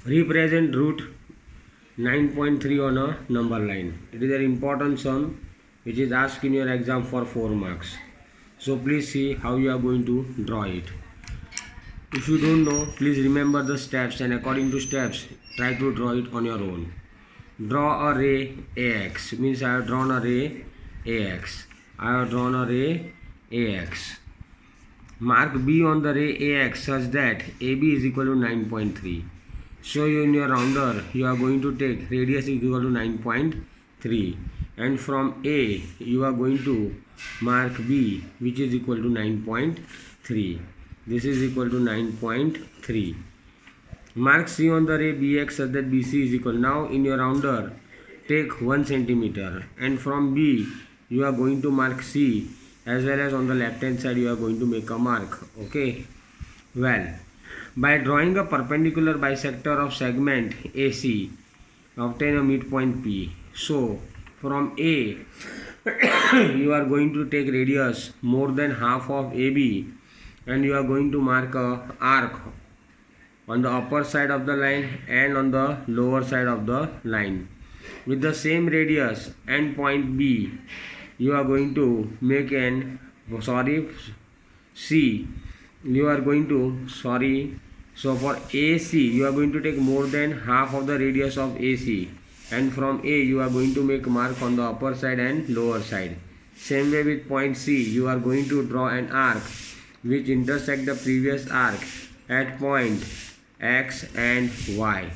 Represent root 9.3 on a number line. It is an important sum which is asked in your exam for 4 marks. So please see how you are going to draw it. If you don't know, please remember the steps and according to steps try to draw it on your own. Draw a ray AX, means I have drawn a ray AX. I have drawn a ray AX. Mark B on the ray AX such that AB is equal to 9.3. So in your rounder you are going to take radius is equal to 9.3, and from A you are going to mark B which is equal to 9.3. This is equal to 9.3. Mark C on the ray BX such that BC is equal. Now in your rounder take 1 centimeter, and from B you are going to mark C, as well as on the left hand side you are going to make a mark. Okay. Well, by drawing a perpendicular bisector of segment AC, obtain a midpoint P. So from A you are going to take radius more than half of AB, and you are going to mark a arc on the upper side of the line and on the lower side of the line with the same radius, and point B you are going to make C you are going to so for AC you are going to take more than half of the radius of AC, and from A you are going to make mark on the upper side and lower side. Same way with point C, you are going to draw an arc which intersect the previous arc at point X and Y.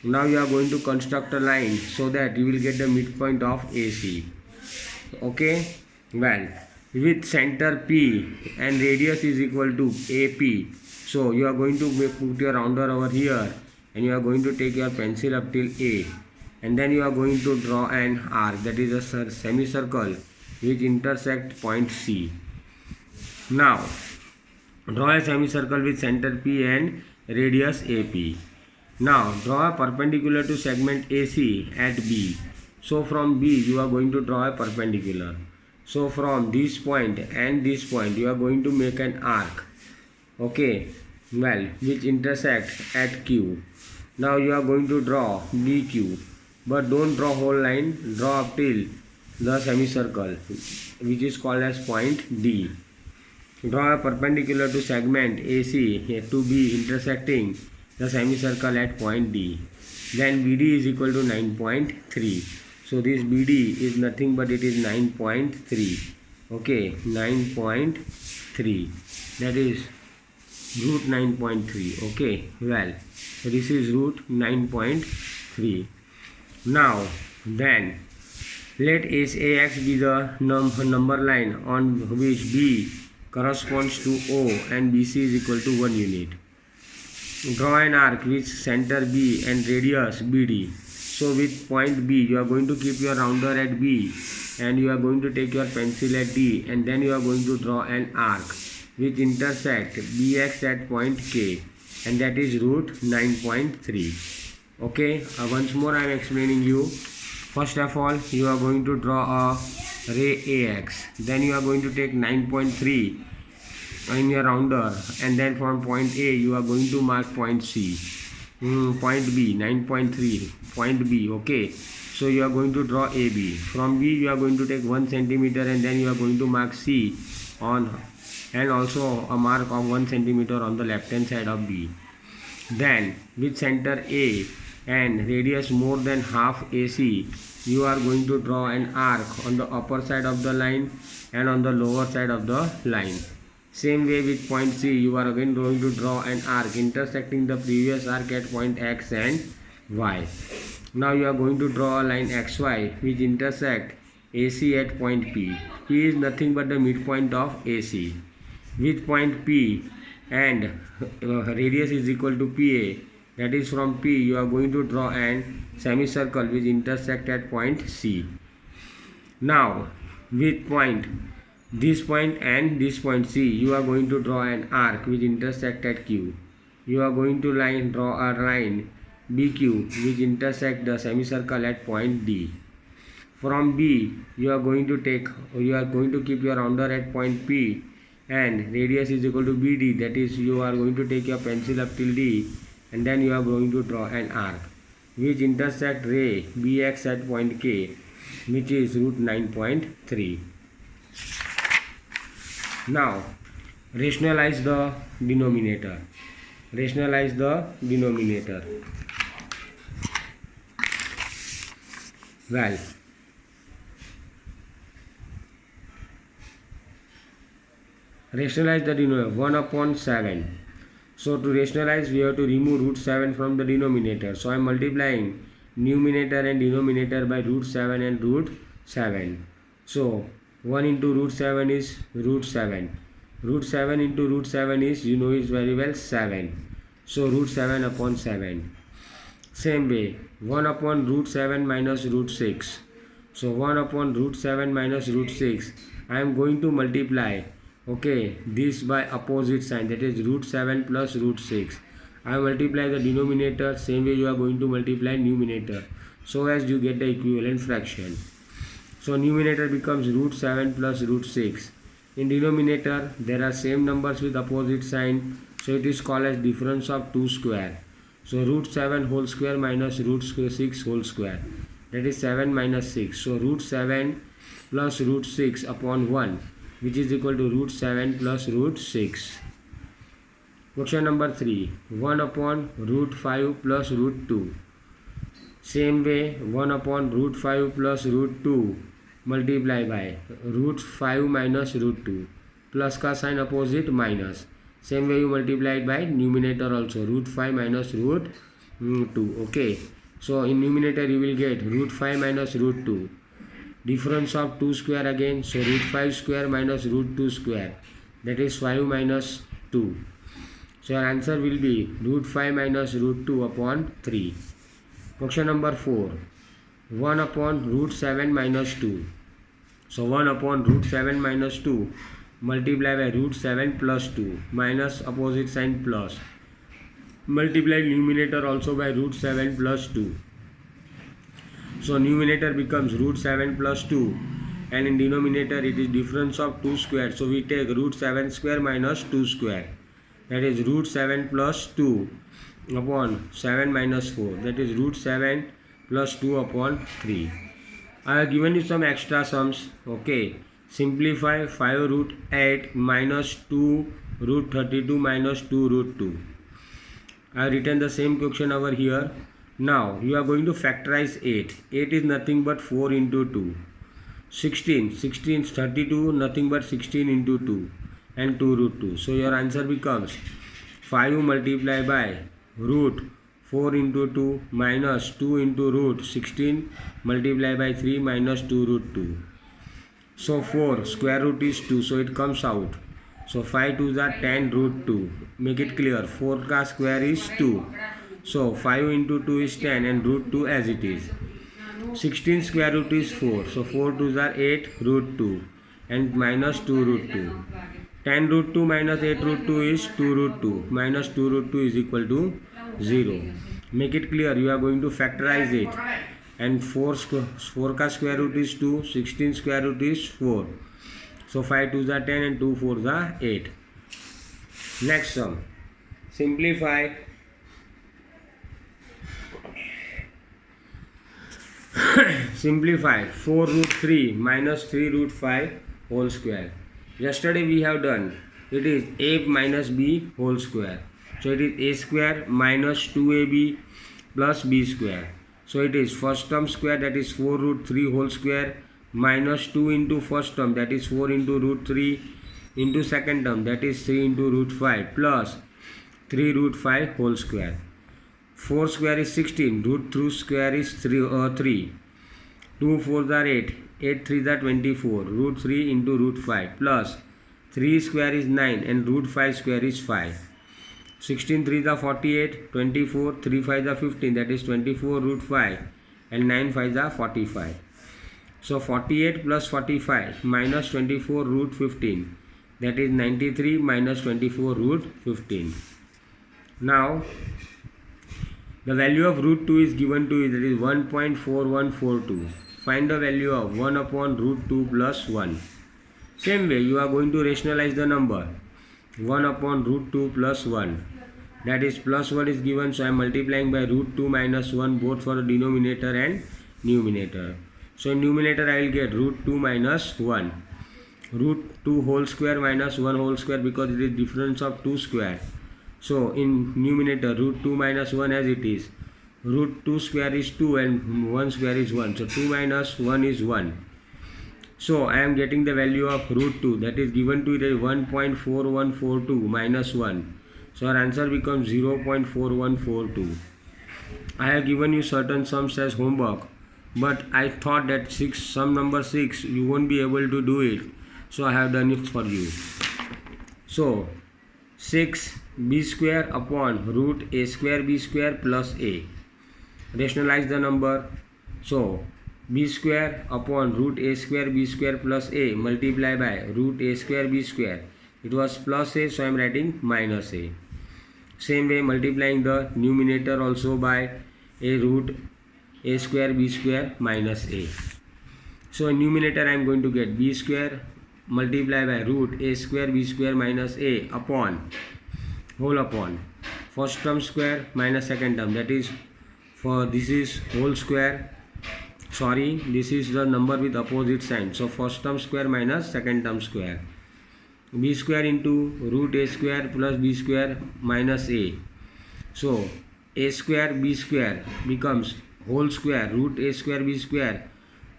Now you are going to construct a line so that you will get the midpoint of AC. Okay. Well, with center P and radius is equal to AP, so you are going to put your rounder over here, and you are going to take your pencil up till A, and then you are going to draw an arc, that is a semicircle which intersect point C. Now draw a semicircle with center P and radius AP. Now draw a perpendicular to segment AC at B. So from B you are going to draw a perpendicular. So from this point and this point you are going to make an arc. Okay. Well, which intersect at Q. Now you are going to draw DQ, but don't draw whole line, draw up till the semicircle which is called as point D. Draw a perpendicular to segment AC to B intersecting the semicircle at point D. Then BD is equal to 9.3. So this BD is nothing but it is 9.3. Okay, 9.3. That is root 9.3. Okay, well, so this is root 9.3. Now then let AX be the number line on which B corresponds to O and BC is equal to 1 unit. Draw an arc with center B and radius BD. So with point B you are going to keep your rounder at B, and you are going to take your pencil at D, and then you are going to draw an arc which intersect BX at point K, and that is root 9.3. Okay, once more I am explaining you. First of all you are going to draw a ray AX, then you are going to take 9.3 in your rounder, and then from point A you are going to mark point C. Point B 9.3 point B. Okay, so you are going to draw AB. From B you are going to take 1 centimeter, and then you are going to mark C on, and also a mark of 1 centimeter on the left hand side of B. Then with center A and radius more than half AC you are going to draw an arc on the upper side of the line and on the lower side of the line. Same way with point C you are again going to draw an arc intersecting the previous arc at point X and Y. Now you are going to draw a line XY which intersect AC at point P. P is nothing but the midpoint of AC. With point P and radius is equal to PA, that is from P you are going to draw an semicircle which intersect at point C. Now with this point and this point C you are going to draw an arc which intersect at Q. You are going to draw a line BQ which intersect the semicircle at point D. From B you are going to keep your rounder at point P, and radius is equal to BD, that is you are going to take your pencil up till D, and then you are going to draw an arc which intersect ray BX at point K, which is root 9.3. Now rationalize the denominator. Rationalize the denominator. Well, rationalize the denominator. 1 upon 7. So to rationalize, we have to remove root 7 from the denominator. So I am multiplying numerator and denominator by root 7 and root 7. So 1 into root 7 is root 7. Root 7 into root 7 is, you know it very well, 7. So root 7 upon 7. Same way, 1 upon root 7 minus root 6. So 1 upon root 7 minus root 6. I am going to multiply, okay, this by opposite sign, that is root 7 plus root 6. I multiply the denominator, same way you are going to multiply numerator, so as you get the equivalent fraction. So numerator becomes root 7 plus root 6. In denominator, there are same numbers with opposite sign, so it is called as difference of 2 square. So root 7 whole square minus root 6 whole square, that is 7 minus 6. So root 7 plus root 6 upon 1, which is equal to root 7 plus root 6. Question number 3. 1 upon root 5 plus root 2. Same way, 1 upon root 5 plus root 2 multiply by root 5 minus root 2. Plus का sign opposite minus. Same way you multiply it by numerator also, root 5 minus root 2. Okay. So in numerator you will get root 5 minus root 2. Difference of 2 square again. So root 5 square minus root 2 square. That is 5 minus 2. So your answer will be root 5 minus root 2 upon 3. Question number 4. 1 upon root 7 minus 2. So 1 upon root 7 minus 2 multiply by root 7 plus 2 minus opposite sign plus. Multiply numerator also by root 7 plus 2. So numerator becomes root 7 plus 2 and in denominator it is difference of 2 square. So we take root 7 square minus 2 square. That is root 7 plus 2 upon 7 minus 4. That is root 7 plus 2 upon 3. I have given you some extra sums. Okay. Simplify 5 root 8 minus 2 root 32 minus 2 root 2. I have written the same question over here. Now you are going to factorize 8. 8 is nothing but 4 into 2. 16 is 32, nothing but 16 into 2 and 2 root 2. So your answer becomes 5 multiplied by root 4 into 2 minus 2 into root 16 multiplied by 3 minus 2 root 2. So 4 square root is 2, so it comes out. So 5 2s are 10 root 2. Make it clear, 4 ka square is 2. So 5 into 2 is 10 and root 2 as it is. 16 square root is 4. So 4 2s are 8 root 2 and minus 2 root 2. 10 root 2 minus 8 root 2 is 2 root 2. Minus 2 root 2 is equal to 0. Make it clear, you are going to factorize it. And 4 ka square root is 2, 16 square root is 4. So 5 2s are 10 and 2 4s are 8. Next sum. Simplify. Simplify 4 root 3 minus 3 root 5 whole square. Yesterday we have done, it is a minus b whole square. So it is a square minus 2ab plus b square. So it is first term square, that is 4 root 3 whole square, minus 2 into first term, that is 4 into root 3, into second term, that is 3 into root 5, plus 3 root 5 whole square. 4 square is 16, root 2 square is 3. 2 4s are 8, 8 3s are 24, root 3 into root 5, plus 3 square is 9 and root 5 square is 5. 16 3s are 48, 24, 3 5s are 15, that is 24 root 5 and 9 5s are 45. So 48 plus 45 minus 24 root 15, that is 93 minus 24 root 15. Now the value of root 2 is given to you, that is 1.4142. Find the value of 1 upon root 2 plus 1. Same way you are going to rationalize the number 1 upon root 2 plus 1. that is plus 1 is given, so I am multiplying by root 2 minus 1 both for denominator and numerator. So in numerator I will get root 2 minus 1, root 2 whole square minus 1 whole square, because it is difference of 2 square. So in numerator root 2 minus 1 as it is, root 2 square is 2 and 1 square is 1, so 2 minus 1 is 1. So I am getting the value of root 2, that is given to it as 1.4142 minus 1. So our answer becomes 0.4142. I have given you certain sums as homework, but I thought that sum number 6 you won't be able to do it, so I have done it for you. So 6b square upon root a square b square plus a. Rationalize the number. So b square upon root a square b square plus a multiply by root a square b square. It was plus a, so I am writing minus a. Same way multiplying the numerator also by a root a square b square minus a. So in numerator I am going to get b square multiply by root a square b square minus a upon whole upon first term square minus second term, that is for this is whole square, sorry, this is the number with opposite sign, so first term square minus second term square, b square into root a square plus b square minus a. So a square b square becomes whole square root a square b square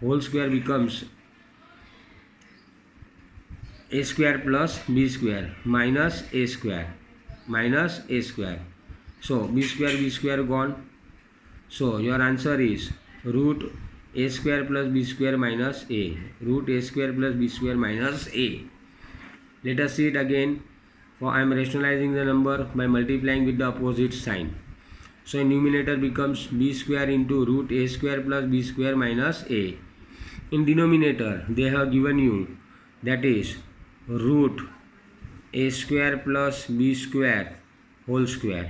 whole square becomes a square plus b square minus a square. So b square gone. So your answer is root a square plus b square minus a. Root a square plus b square minus a. Let us see it again. For I am rationalizing the number by multiplying with the opposite sign. So in numerator becomes b square into root a square plus b square minus a. In denominator they have given you, that is root a square plus b square whole square.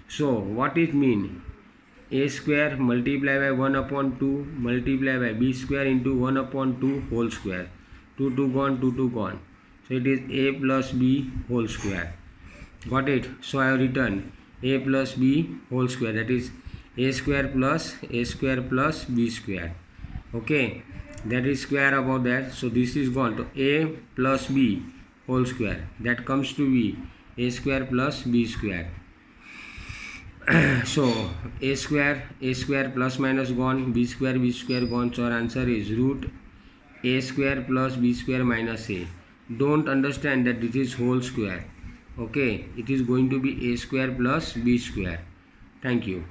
So what it mean? A square multiply by 1 upon 2 multiply by b square into 1 upon 2 whole square. 2 gone. So it is a plus b whole square. Got it? So I have written a plus b whole square, that is a square plus b square. Okay, that is square above that, so this is gone to a plus b whole square, that comes to be a square plus b square. So a square plus minus gone, b square gone, so our answer is root a square plus b square minus a. Don't understand that this is whole square. Okay, it is going to be a square plus b square. Thank you.